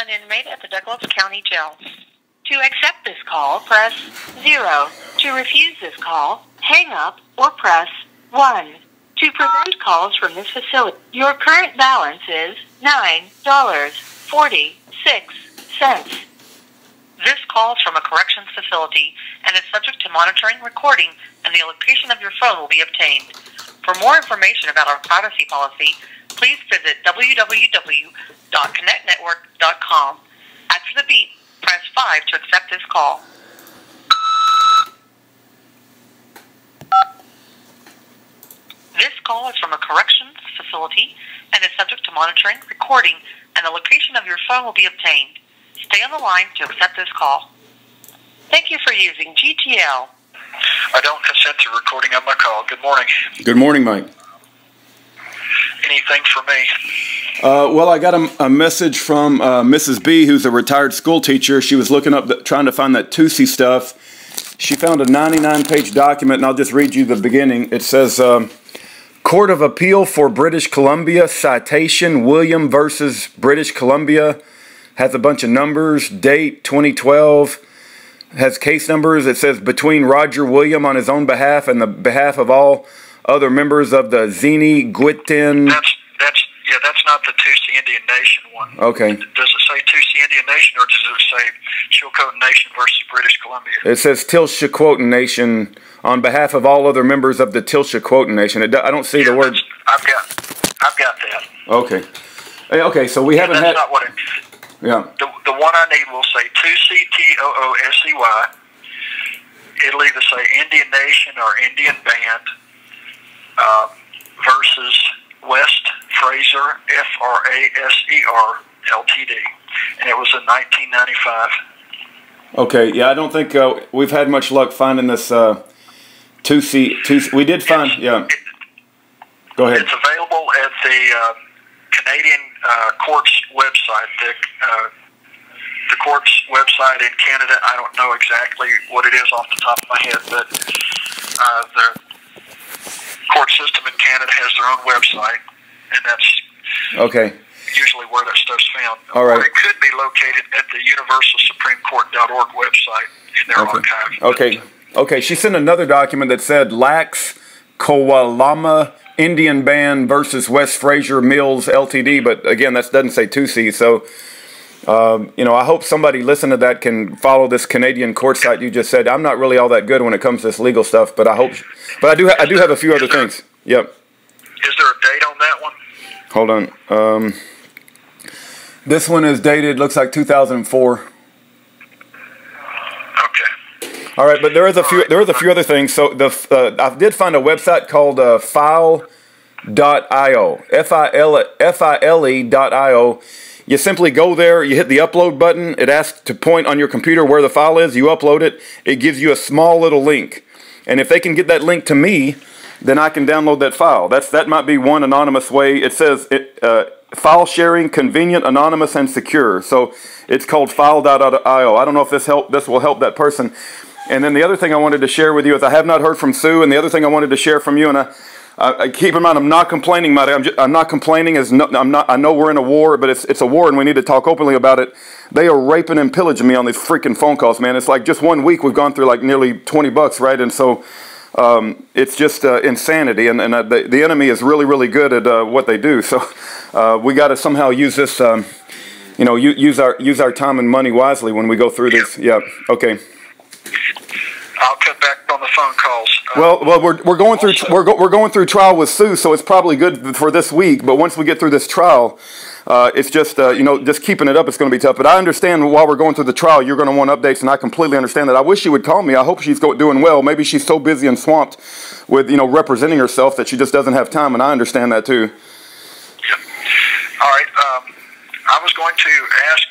an inmate at the Douglas County Jail. To accept this call, press 0. To refuse this call, hang up or press 1. To prevent calls from this facility, your current balance is $9.46. This call is from a corrections facility and is subject to monitoring, recording, and the location of your phone will be obtained. For more information about our privacy policy, please visit www.connectnetwork.com. After the beep, press 5 to accept this call. This call is from a corrections facility and is subject to monitoring, recording, and the location of your phone will be obtained. Stay on the line to accept this call. Thank you for using GTL. I don't consent to recording of my call. Good morning. Good morning, Mike. Anything for me? Well, I got a message from Mrs. B, who's a retired school teacher. She was looking up, trying to find that TUSI stuff. She found a 99-page document, and I'll just read you the beginning. It says, Court of Appeal for British Columbia, citation, William versus British Columbia, has a bunch of numbers, date 2012, has case numbers. It says between Roger William on his own behalf and the behalf of all other members of the Zini Gwitin. That's not the Tusi Indian Nation one. Okay. Does it say Tusi Indian Nation or does it say Chilcotin Nation versus British Columbia? It says Tilshakwotin Nation on behalf of all other members of the Tilshakwotin Nation. I don't see the word. I've got that. Okay. Okay, so we haven't had. That's not what it. Yeah. The one I need will say Tusi, Toosey. It'll either say Indian Nation or Indian Band versus West Fraser, Fraser, Ltd. And it was in 1995. Okay, yeah, I don't think we've had much luck finding this Tusi. We did find, yeah. Go ahead. It's available at the Canadian court's website. The court's website in Canada, I don't know exactly what it is off the top of my head, but the court system in Canada has their own website, and that's usually where that stuff's found. All right. Or it could be located at the universalsupremecourt.org website in their archive. Okay, she sent another document that said Lax Kowalama Indian Band versus West Fraser Mills Ltd. But again, that doesn't say Tusi. So, I hope somebody listening to that can follow this Canadian court site you just said. I'm not really all that good when it comes to this legal stuff, but I hope. But I do have a few other things. Yep. Is there a date on that one? Hold on. This one is dated. Looks like 2004. All right, but there is a few other things. So I did find a website called file.io, file.io. You simply go there, you hit the upload button. It asks to point on your computer where the file is. You upload it. It gives you a small little link, and if they can get that link to me, then I can download that file. That might be one anonymous way. It says file sharing, convenient, anonymous, and secure. So it's called file.io. I don't know if this will help that person. And then the other thing I wanted to share with you is I have not heard from Sue, and the other thing I wanted to share from you, and I keep in mind I'm not complaining, Matty. I'm not complaining. I know we're in a war, but it's a war, and we need to talk openly about it. They are raping and pillaging me on these freaking phone calls, man. It's like just 1 week we've gone through like nearly $20, right? And so it's just insanity, and the enemy is really, really good at what they do. So we got to somehow use this, use our time and money wisely when we go through this. Yeah. Okay. I'll cut back on the phone calls. Well, we're going through trial with Sue, so it's probably good for this week. But once we get through this trial, it's just just keeping it up. It's going to be tough. But I understand while we're going through the trial, you're going to want updates, and I completely understand that. I wish she would call me. I hope she's doing well. Maybe she's so busy and swamped with representing herself that she just doesn't have time, and I understand that too. Yep. All right. I was going to ask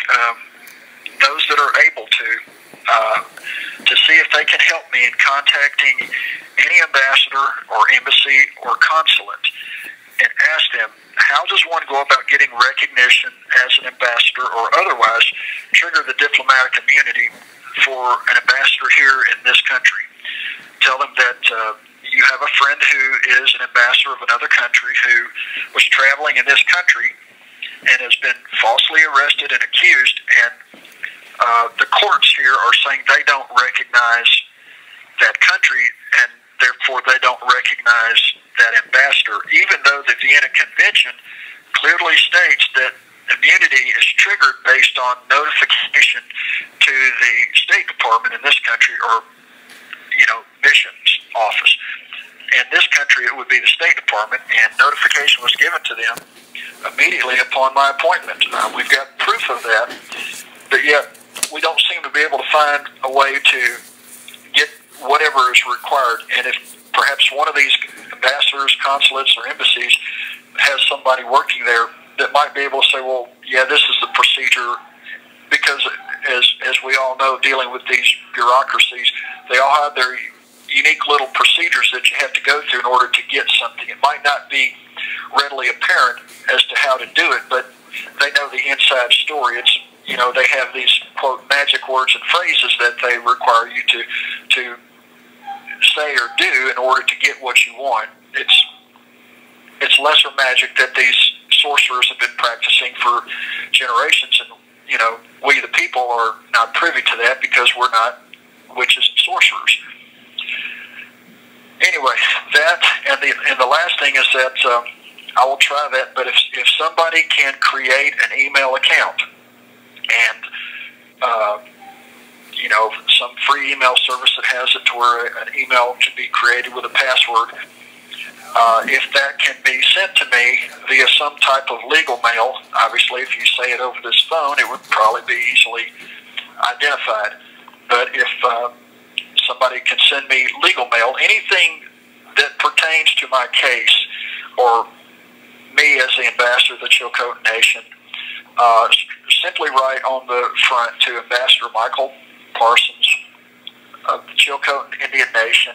those that are able to see if they can help me in contacting any ambassador or embassy or consulate and ask them, how does one go about getting recognition as an ambassador or otherwise trigger the diplomatic immunity for an ambassador here in this country? Tell them that you have a friend who is an ambassador of another country who was traveling in this country and has been falsely arrested and accused, and the courts here are saying they don't recognize that country, and therefore they don't recognize that ambassador, even though the Vienna Convention clearly states that immunity is triggered based on notification to the State Department in this country, or missions office. In this country, it would be the State Department, and notification was given to them immediately upon my appointment. We've got proof of that, but yet we don't seem to be able to find a way to get whatever is required. And if perhaps one of these ambassadors, consulates, or embassies has somebody working there that might be able to say, well, yeah, this is the procedure, because as we all know, dealing with these bureaucracies, they all have their unique little procedures that you have to go through in order to get something. It might not be readily apparent as to how to do it, but they know the inside story. It's, they have these, quote, magic words and phrases that they require you to say or do in order to get what you want. It's lesser magic that these sorcerers have been practicing for generations, and we the people are not privy to that because we're not witches and sorcerers. Anyway, that and the last thing is that I will try that. But if somebody can create an email account and some free email service that has it to where an email can be created with a password, if that can be sent to me via some type of legal mail, obviously if you say it over this phone, it would probably be easily identified. But if somebody can send me legal mail, anything that pertains to my case or me as the ambassador of the Chilcotin Nation, simply write on the front to Ambassador Michael Parsons of the Chilcotin Indian Nation,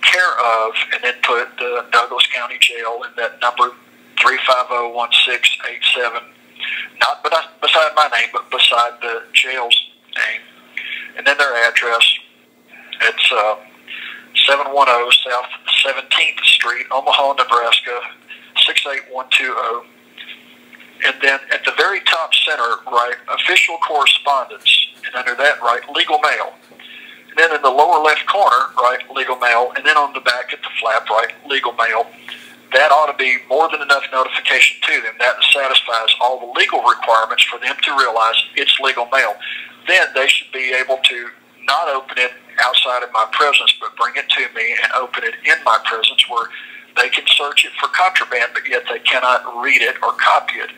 care of, and then put the Douglas County Jail and that number 350-1687, not beside my name, but beside the jail's name, and then their address. It's 710 South 17th Street, Omaha, Nebraska 68120. And then at the very top center, write official correspondence, and under that, write legal mail. And then in the lower left corner, write legal mail, and then on the back at the flap, write legal mail. That ought to be more than enough notification to them. That satisfies all the legal requirements for them to realize it's legal mail. Then they should be able to not open it outside of my presence, but bring it to me and open it in my presence, where they can search it for contraband, but yet they cannot read it or copy it.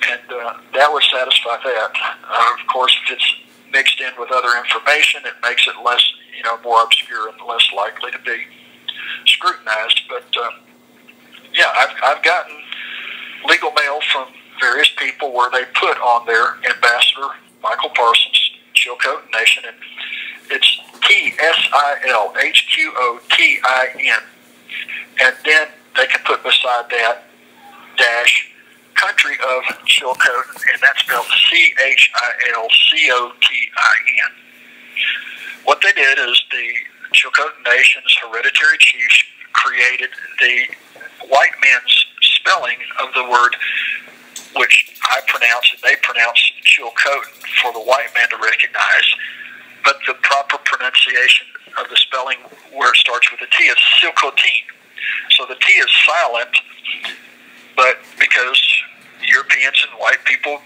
And that would satisfy that. Of course, if it's mixed in with other information, it makes it less, more obscure and less likely to be scrutinized. But yeah, I've gotten legal mail from various people where they put on there Ambassador Michael Parsons, Chilcotin Nation, and it's TSILHQOTIN, and then they can put beside that dash country of Chilcotin, and that's spelled CHILCOTIN. What they did is the Chilcotin Nation's hereditary chiefs created the white men's spelling of the word, which I pronounce and they pronounce Chilcotin for the white man to recognize, but the proper pronunciation of the spelling where it starts with a T is Chilcotin. So the T is silent, but because Europeans and white people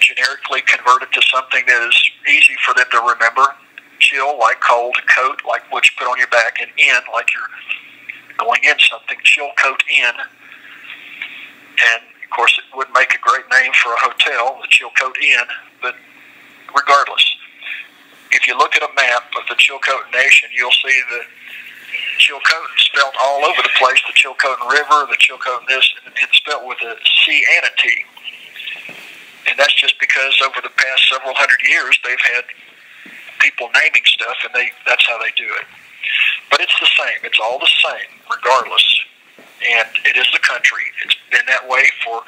generically converted to something that is easy for them to remember. Chill, like cold, coat, like what you put on your back, and in, like you're going in something. Chilcotin. And, of course, it would make a great name for a hotel, the Chilcotin, but regardless, if you look at a map of the Chilcotin Nation, you'll see the Chilcotin spelled all over the place, the Chilcotin River, the Chilcotin this, and it's spelled with a C and a T. And that's just because over the past several hundred years, they've had people naming stuff, and that's how they do it. But it's the same. It's all the same, regardless. And it is the country. It's been that way for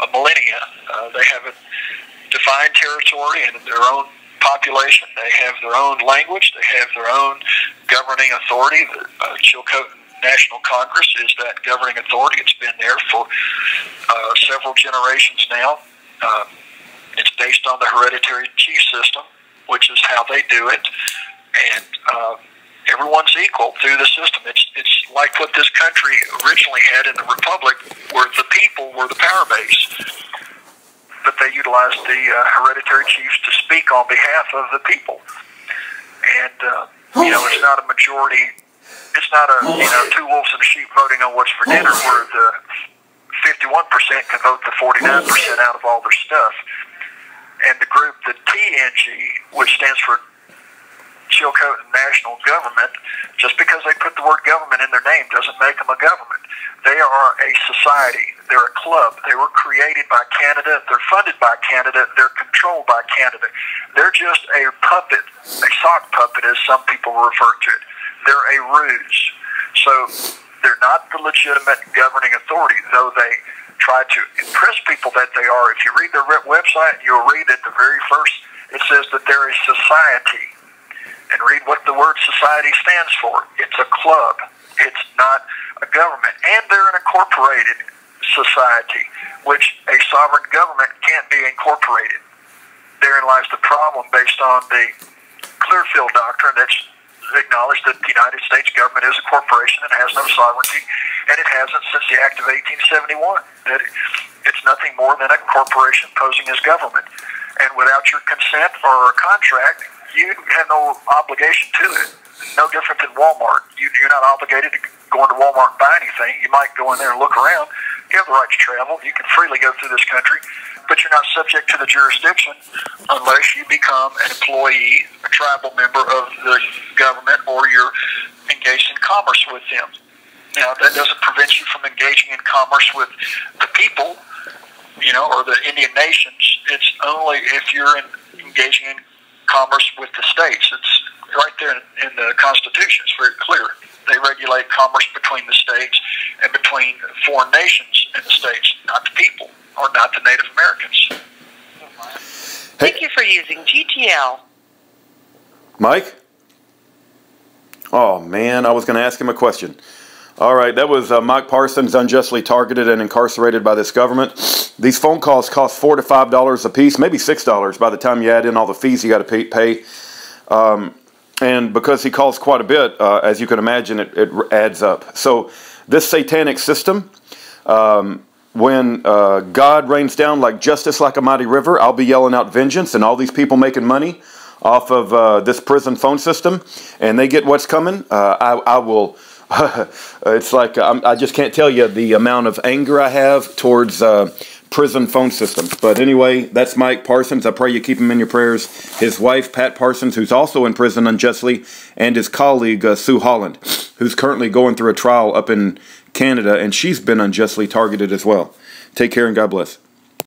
a millennia. They have a defined territory and their own population. They have their own language. They have their own governing authority. The Chilcotin National Congress is that governing authority. It's been there for several generations now. It's based on the hereditary chief system, which is how they do it, and everyone's equal through the system. It's like what this country originally had in the Republic, where the people were the power base, but they utilized the hereditary chiefs to speak on behalf of the people. And it's not a majority. It's not a two wolves and a sheep voting on what's for dinner, where the 51% can vote the 49% out of all their stuff. And the group, the TNG, which stands for Chilcotin National Government, just because they put the word government in their name doesn't make them a government. They are a society. They're a club. They were created by Canada. They're funded by Canada. They're controlled by Canada. They're just a puppet, a sock puppet, as some people refer to it. They're a ruse. So they're not the legitimate governing authority, though they try to impress people that they are. If you read their website, you'll read at the very first, it says that they're a society. And read what the word society stands for. It's a club. It's not a government. And they're an incorporated society, which a sovereign government can't be incorporated. Therein lies the problem based on the Clearfield Doctrine that's acknowledged that the United States government is a corporation and has no sovereignty, and it hasn't since the Act of 1871. That it's nothing more than a corporation posing as government. And without your consent or a contract, you have no obligation to it. No different than Walmart. You're not obligated to go into Walmart and buy anything. You might go in there and look around. You have the right to travel. You can freely go through this country, but you're not subject to the jurisdiction unless you become an employee, a tribal member of the government, or you're engaged in commerce with them. Now, that doesn't prevent you from engaging in commerce with the people, or the Indian nations. It's only if you're engaging in commerce with the states. It's right there in the Constitution. It's very clear. They regulate commerce between the states and between foreign nations and the states, not the people, or not the Native Americans. Thank you for using GTL. Mike? Oh, man, I was going to ask him a question. All right, that was Mike Parsons, unjustly targeted and incarcerated by this government. These phone calls cost $4 to $5 a piece, maybe $6 by the time you add in all the fees you got to pay. And because he calls quite a bit, as you can imagine, it adds up. So this satanic system, when God rains down like justice like a mighty river, I'll be yelling out vengeance, and all these people making money off of this prison phone system, and they get what's coming, I will... it's like I just can't tell you the amount of anger I have towards prison phone systems. But anyway, that's Mike Parsons. I pray you keep him in your prayers. His wife, Pat Parsons, who's also in prison unjustly, and his colleague, Sue Holland, who's currently going through a trial up in Canada, and she's been unjustly targeted as well. Take care and God bless.